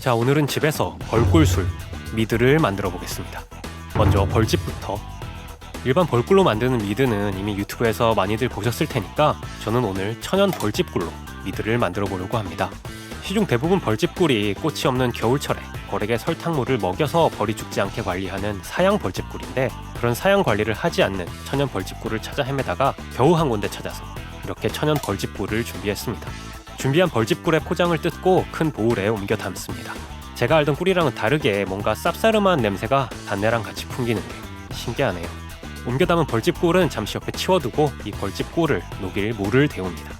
자, 오늘은 집에서 벌꿀술 미드를 만들어 보겠습니다. 먼저 벌집부터. 일반 벌꿀로 만드는 미드는 이미 유튜브에서 많이들 보셨을 테니까 저는 오늘 천연 벌집꿀로 미드를 만들어 보려고 합니다. 시중 대부분 벌집꿀이 꽃이 없는 겨울철에 벌에게 설탕물을 먹여서 벌이 죽지 않게 관리하는 사양 벌집꿀인데, 그런 사양 관리를 하지 않는 천연 벌집꿀을 찾아 헤매다가 겨우 한 군데 찾아서 이렇게 천연 벌집꿀을 준비했습니다. 준비한 벌집꿀의 포장을 뜯고 큰 보울에 옮겨 담습니다. 제가 알던 꿀이랑은 다르게 뭔가 쌉싸름한 냄새가 단내랑 같이 풍기는 게 신기하네요. 옮겨 담은 벌집꿀은 잠시 옆에 치워두고 이 벌집꿀을 녹일 물을 데웁니다.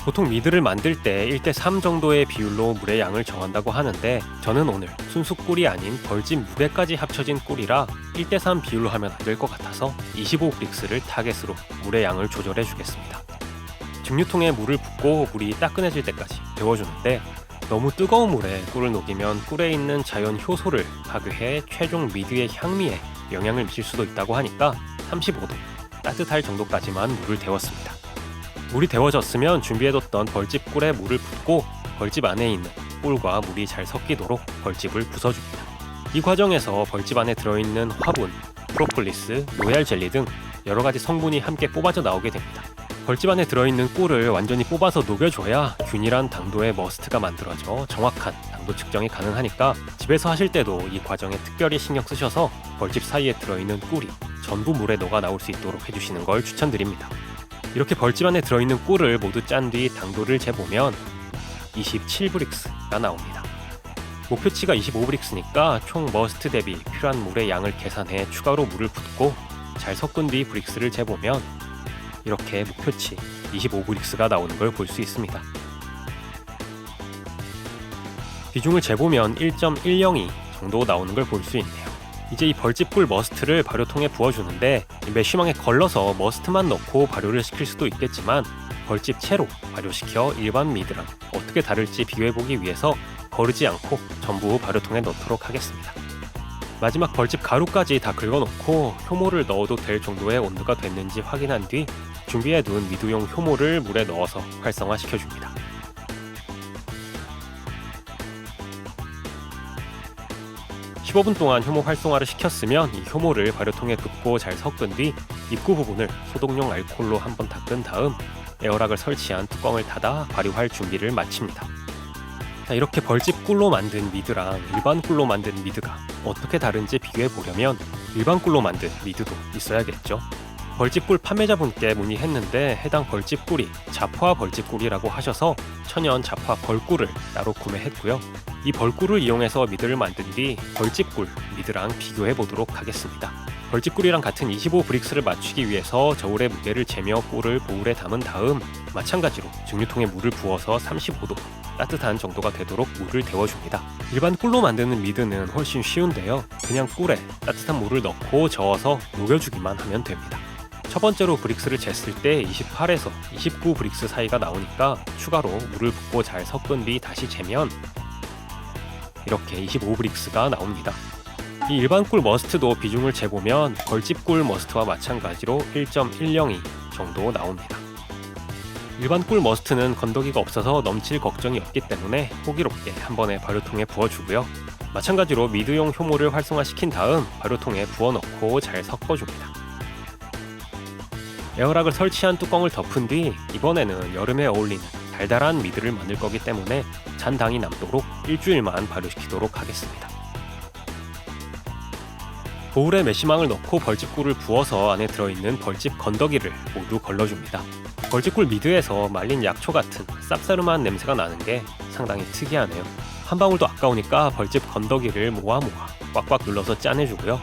보통 미드를 만들 때 1:3 정도의 비율로 물의 양을 정한다고 하는데, 저는 오늘 순수 꿀이 아닌 벌집 무게까지 합쳐진 꿀이라 1:3 비율로 하면 안 될 것 같아서 25브릭스를 타겟으로 물의 양을 조절해 주겠습니다. 증류통에 물을 붓고 물이 따끈해질 때까지 데워주는데, 너무 뜨거운 물에 꿀을 녹이면 꿀에 있는 자연 효소를 파괴해 최종 미드의 향미에 영향을 미칠 수도 있다고 하니까 35도 따뜻할 정도까지만 물을 데웠습니다. 물이 데워졌으면 준비해뒀던 벌집 꿀에 물을 붓고 벌집 안에 있는 꿀과 물이 잘 섞이도록 벌집을 부숴줍니다. 이 과정에서 벌집 안에 들어있는 화분, 프로폴리스, 로얄 젤리 등 여러가지 성분이 함께 뽑아져 나오게 됩니다. 벌집 안에 들어있는 꿀을 완전히 뽑아서 녹여줘야 균일한 당도의 머스트가 만들어져 정확한 당도 측정이 가능하니까 집에서 하실 때도 이 과정에 특별히 신경 쓰셔서 벌집 사이에 들어있는 꿀이 전부 물에 녹아 나올 수 있도록 해주시는 걸 추천드립니다. 이렇게 벌집 안에 들어있는 꿀을 모두 짠 뒤 당도를 재보면 27브릭스가 나옵니다. 목표치가 25브릭스니까 총 머스트 대비 필요한 물의 양을 계산해 추가로 물을 붓고 잘 섞은 뒤 브릭스를 재보면 이렇게 목표치 25브릭스가 나오는 걸 볼 수 있습니다. 비중을 재보면 1.102 정도 나오는 걸 볼 수 있네요. 이제 이 벌집꿀 머스트를 발효통에 부어주는데, 메쉬망에 걸러서 머스트만 넣고 발효를 시킬 수도 있겠지만 벌집 채로 발효시켜 일반 미드랑 어떻게 다를지 비교해보기 위해서 거르지 않고 전부 발효통에 넣도록 하겠습니다. 마지막 벌집 가루까지 다 긁어놓고 효모를 넣어도 될 정도의 온도가 됐는지 확인한 뒤 준비해둔 미드용 효모를 물에 넣어서 활성화시켜줍니다. (15분) 동안 효모 활성화를 시켰으면 이 효모를 발효통에 붓고 잘 섞은 뒤 입구 부분을 소독용 알코올로 한번 닦은 다음 에어락을 설치한 뚜껑을 닫아 발효할 준비를 마칩니다. 자, 이렇게 벌집 꿀로 만든 미드랑 일반 꿀로 만든 미드가 어떻게 다른지 비교해 보려면 일반 꿀로 만든 미드도 있어야겠죠. 벌집꿀 판매자분께 문의했는데 해당 벌집꿀이 자포화 벌집꿀이라고 하셔서 천연 자포화 벌꿀을 따로 구매했고요. 이 벌꿀을 이용해서 미드를 만든 뒤 벌집꿀 미드랑 비교해 보도록 하겠습니다. 벌집꿀이랑 같은 25브릭스를 맞추기 위해서 저울의 무게를 재며 꿀을 보울에 담은 다음 마찬가지로 증류통에 물을 부어서 35도 따뜻한 정도가 되도록 물을 데워줍니다. 일반 꿀로 만드는 미드는 훨씬 쉬운데요. 그냥 꿀에 따뜻한 물을 넣고 저어서 녹여주기만 하면 됩니다. 첫 번째로 브릭스를 쟀을 때 28에서 29브릭스 사이가 나오니까 추가로 물을 붓고 잘 섞은 뒤 다시 재면 이렇게 25브릭스가 나옵니다. 이 일반 꿀 머스트도 비중을 재보면 벌집 꿀 머스트와 마찬가지로 1.102 정도 나옵니다. 일반 꿀 머스트는 건더기가 없어서 넘칠 걱정이 없기 때문에 호기롭게 한 번에 발효통에 부어주고요. 마찬가지로 미드용 효모를 활성화시킨 다음 발효통에 부어넣고 잘 섞어줍니다. 에어락을 설치한 뚜껑을 덮은 뒤 이번에는 여름에 어울리는 달달한 미드를 만들 거기 때문에 잔당이 남도록 일주일만 발효시키도록 하겠습니다. 보울에 메쉬망을 넣고 벌집꿀을 부어서 안에 들어있는 벌집 건더기를 모두 걸러줍니다. 벌집꿀 미드에서 말린 약초 같은 쌉싸름한 냄새가 나는 게 상당히 특이하네요. 한 방울도 아까우니까 벌집 건더기를 모아 꽉꽉 눌러서 짜내주고요.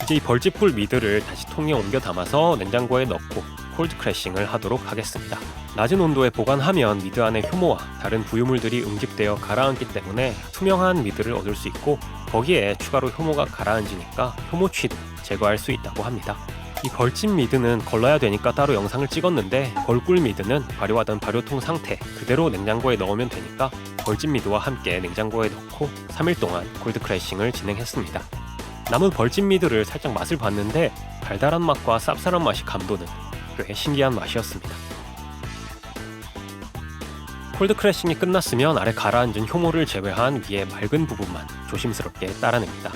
이제 이 벌집꿀 미드를 다시 통에 옮겨 담아서 냉장고에 넣고 콜드 크래싱을 하도록 하겠습니다. 낮은 온도에 보관하면 미드 안에 효모와 다른 부유물들이 응집되어 가라앉기 때문에 투명한 미드를 얻을 수 있고, 거기에 추가로 효모가 가라앉으니까 효모취도 제거할 수 있다고 합니다. 이 벌집 미드는 걸러야 되니까 따로 영상을 찍었는데, 벌꿀 미드는 발효하던 발효통 상태 그대로 냉장고에 넣으면 되니까 벌집 미드와 함께 냉장고에 넣고 3일 동안 콜드 크래싱을 진행했습니다. 남은 벌집 미드를 살짝 맛을 봤는데 달달한 맛과 쌉쌀한 맛이 감도는 꽤 신기한 맛이었습니다. 콜드 크래싱이 끝났으면 아래 가라앉은 효모를 제외한 위에 맑은 부분만 조심스럽게 따라냅니다.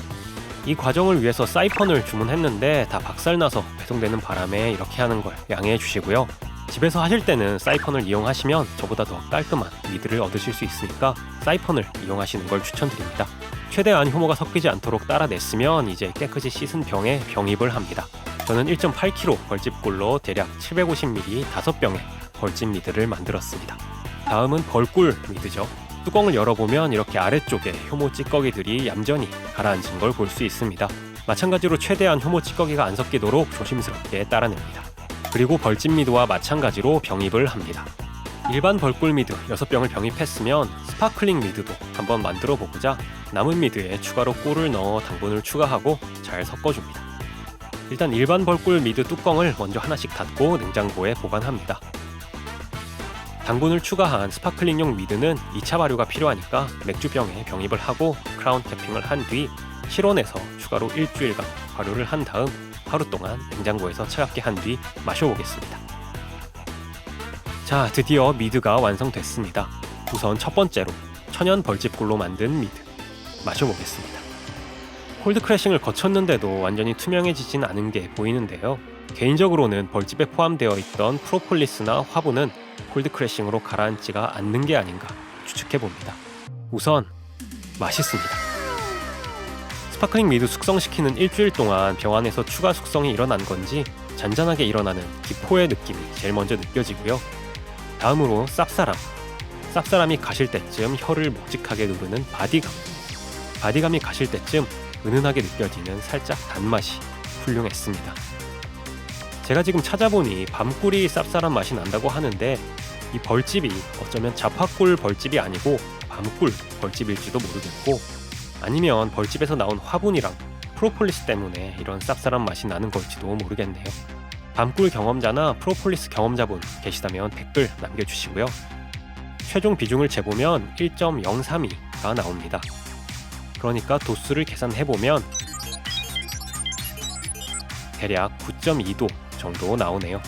이 과정을 위해서 사이펀을 주문했는데 다 박살나서 배송되는 바람에 이렇게 하는 걸 양해해 주시고요. 집에서 하실 때는 사이펀을 이용하시면 저보다 더 깔끔한 미드를 얻으실 수 있으니까 사이펀을 이용하시는 걸 추천드립니다. 최대한 효모가 섞이지 않도록 따라냈으면 이제 깨끗이 씻은 병에 병입을 합니다. 저는 1.8kg 벌집꿀로 대략 750ml 5병의 벌집 미드를 만들었습니다. 다음은 벌꿀 미드죠. 뚜껑을 열어보면 이렇게 아래쪽에 효모 찌꺼기들이 얌전히 가라앉은 걸 볼 수 있습니다. 마찬가지로 최대한 효모 찌꺼기가 안 섞이도록 조심스럽게 따라냅니다. 그리고 벌집 미드와 마찬가지로 병입을 합니다. 일반 벌꿀 미드 6병을 병입했으면 스파클링 미드도 한번 만들어 보고자 남은 미드에 추가로 꿀을 넣어 당분을 추가하고 잘 섞어줍니다. 일단 일반 벌꿀 미드 뚜껑을 먼저 하나씩 닫고 냉장고에 보관합니다. 당분을 추가한 스파클링용 미드는 2차 발효가 필요하니까 맥주병에 병입을 하고 크라운 캐핑을 한 뒤 실온에서 추가로 일주일간 발효를 한 다음 하루 동안 냉장고에서 차갑게 한 뒤 마셔보겠습니다. 자, 드디어 미드가 완성됐습니다. 우선 첫 번째로 천연 벌집꿀로 만든 미드 마셔보겠습니다. 콜드 크래싱을 거쳤는데도 완전히 투명해지진 않은 게 보이는데요. 개인적으로는 벌집에 포함되어 있던 프로폴리스나 화분은 콜드 크래싱으로 가라앉지가 않는 게 아닌가 추측해봅니다. 우선 맛있습니다. 스파클링 미드 숙성시키는 일주일 동안 병 안에서 추가 숙성이 일어난 건지 잔잔하게 일어나는 기포의 느낌이 제일 먼저 느껴지고요. 다음으로 쌉싸람이 가실 때쯤 혀를 묵직하게 누르는 바디감이 가실 때쯤 은은하게 느껴지는 살짝 단맛이 훌륭했습니다. 제가 지금 찾아보니 밤꿀이 쌉싸람 맛이 난다고 하는데 이 벌집이 어쩌면 자파꿀 벌집이 아니고 밤꿀 벌집일지도 모르겠고, 아니면 벌집에서 나온 화분이랑 프로폴리스 때문에 이런 쌉싸람 맛이 나는 걸지도 모르겠네요. 밤꿀 경험자나 프로폴리스 경험자분 계시다면 댓글 남겨주시고요. 최종 비중을 재보면 1.032가 나옵니다. 그러니까 도수를 계산해보면 대략 9.2도 정도 나오네요.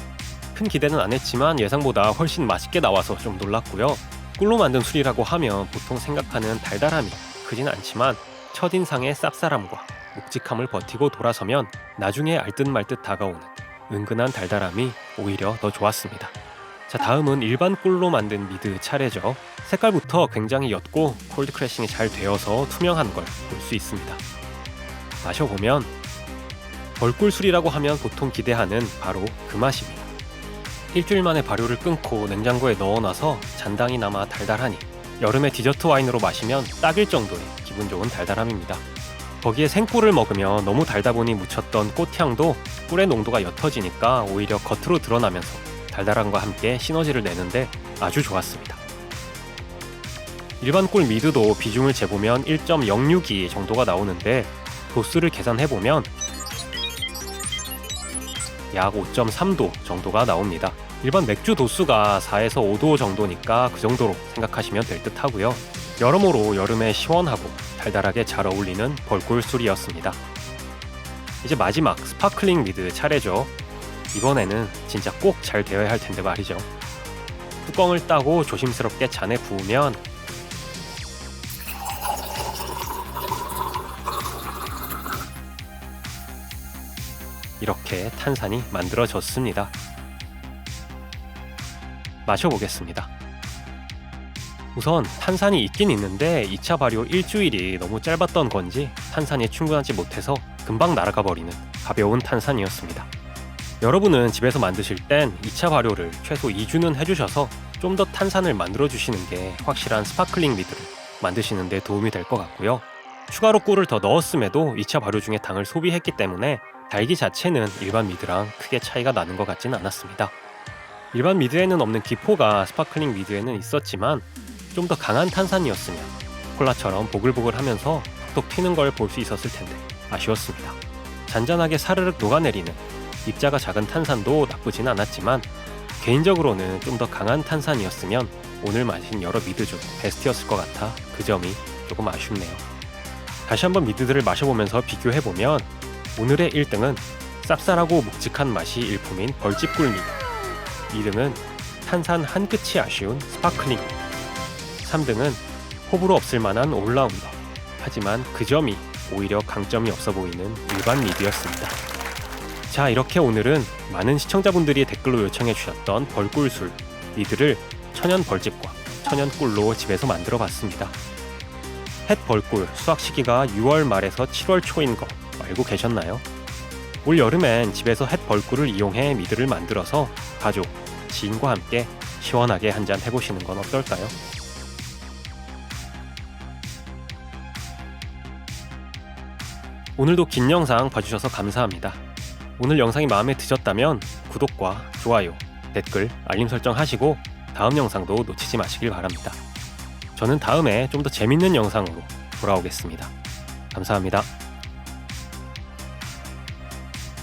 큰 기대는 안 했지만 예상보다 훨씬 맛있게 나와서 좀 놀랐고요. 꿀로 만든 술이라고 하면 보통 생각하는 달달함이 크진 않지만 첫인상의 쌉싸람과 묵직함을 버티고 돌아서면 나중에 알듯 말듯 다가오는 은근한 달달함이 오히려 더 좋았습니다. 자, 다음은 일반 꿀로 만든 미드 차례죠. 색깔부터 굉장히 옅고 콜드 크래싱이 잘 되어서 투명한 걸 볼 수 있습니다. 마셔보면 벌꿀술이라고 하면 보통 기대하는 바로 그 맛입니다. 일주일 만에 발효를 끊고 냉장고에 넣어놔서 잔당이나마 달달하니 여름에 디저트 와인으로 마시면 딱일 정도의 기분 좋은 달달함입니다. 거기에 생꿀을 먹으면 너무 달다 보니 묻혔던 꽃향도 꿀의 농도가 옅어지니까 오히려 겉으로 드러나면서 달달함과 함께 시너지를 내는데 아주 좋았습니다. 일반 꿀 미드도 비중을 재보면 1.062 정도가 나오는데 도수를 계산해보면 약 5.3도 정도가 나옵니다. 일반 맥주 도수가 4에서 5도 정도니까 그 정도로 생각하시면 될 듯 하고요. 여러모로 여름에 시원하고 달달하게 잘 어울리는 벌꿀 술이었습니다. 이제 마지막 스파클링 미드 차례죠. 이번에는 진짜 꼭 잘 되어야 할 텐데 말이죠. 뚜껑을 따고 조심스럽게 잔에 부으면 이렇게 탄산이 만들어졌습니다. 마셔보겠습니다. 우선 탄산이 있긴 있는데 2차 발효 일주일이 너무 짧았던 건지 탄산이 충분하지 못해서 금방 날아가 버리는 가벼운 탄산이었습니다. 여러분은 집에서 만드실 땐 2차 발효를 최소 2주는 해주셔서 좀 더 탄산을 만들어주시는 게 확실한 스파클링 미드를 만드시는 데 도움이 될 것 같고요. 추가로 꿀을 더 넣었음에도 2차 발효 중에 당을 소비했기 때문에 달기 자체는 일반 미드랑 크게 차이가 나는 것 같지는 않았습니다. 일반 미드에는 없는 기포가 스파클링 미드에는 있었지만 좀 더 강한 탄산이었으면 콜라처럼 보글보글하면서 톡톡 튀는 걸 볼 수 있었을 텐데 아쉬웠습니다. 잔잔하게 사르륵 녹아내리는 입자가 작은 탄산도 나쁘진 않았지만 개인적으로는 좀 더 강한 탄산이었으면 오늘 마신 여러 미드 중 베스트였을 것 같아 그 점이 조금 아쉽네요. 다시 한번 미드들을 마셔보면서 비교해보면 오늘의 1등은 쌉쌀하고 묵직한 맛이 일품인 벌집꿀 미드, 2등은 탄산 한 끗이 아쉬운 스파클링 미드, 3등은 호불호 없을 만한 올라운더. 하지만 그 점이 오히려 강점이 없어 보이는 일반 미드였습니다. 자, 이렇게 오늘은 많은 시청자분들이 댓글로 요청해 주셨던 벌꿀술 미드를 천연 벌집과 천연 꿀로 집에서 만들어 봤습니다. 햇 벌꿀 수확 시기가 6월 말에서 7월 초인 거 알고 계셨나요? 올 여름엔 집에서 햇 벌꿀을 이용해 미드를 만들어서 가족, 지인과 함께 시원하게 한잔 해보시는 건 어떨까요? 오늘도 긴 영상 봐주셔서 감사합니다. 오늘 영상이 마음에 드셨다면 구독과 좋아요, 댓글, 알림 설정 하시고 다음 영상도 놓치지 마시길 바랍니다. 저는 다음에 좀 더 재밌는 영상으로 돌아오겠습니다. 감사합니다.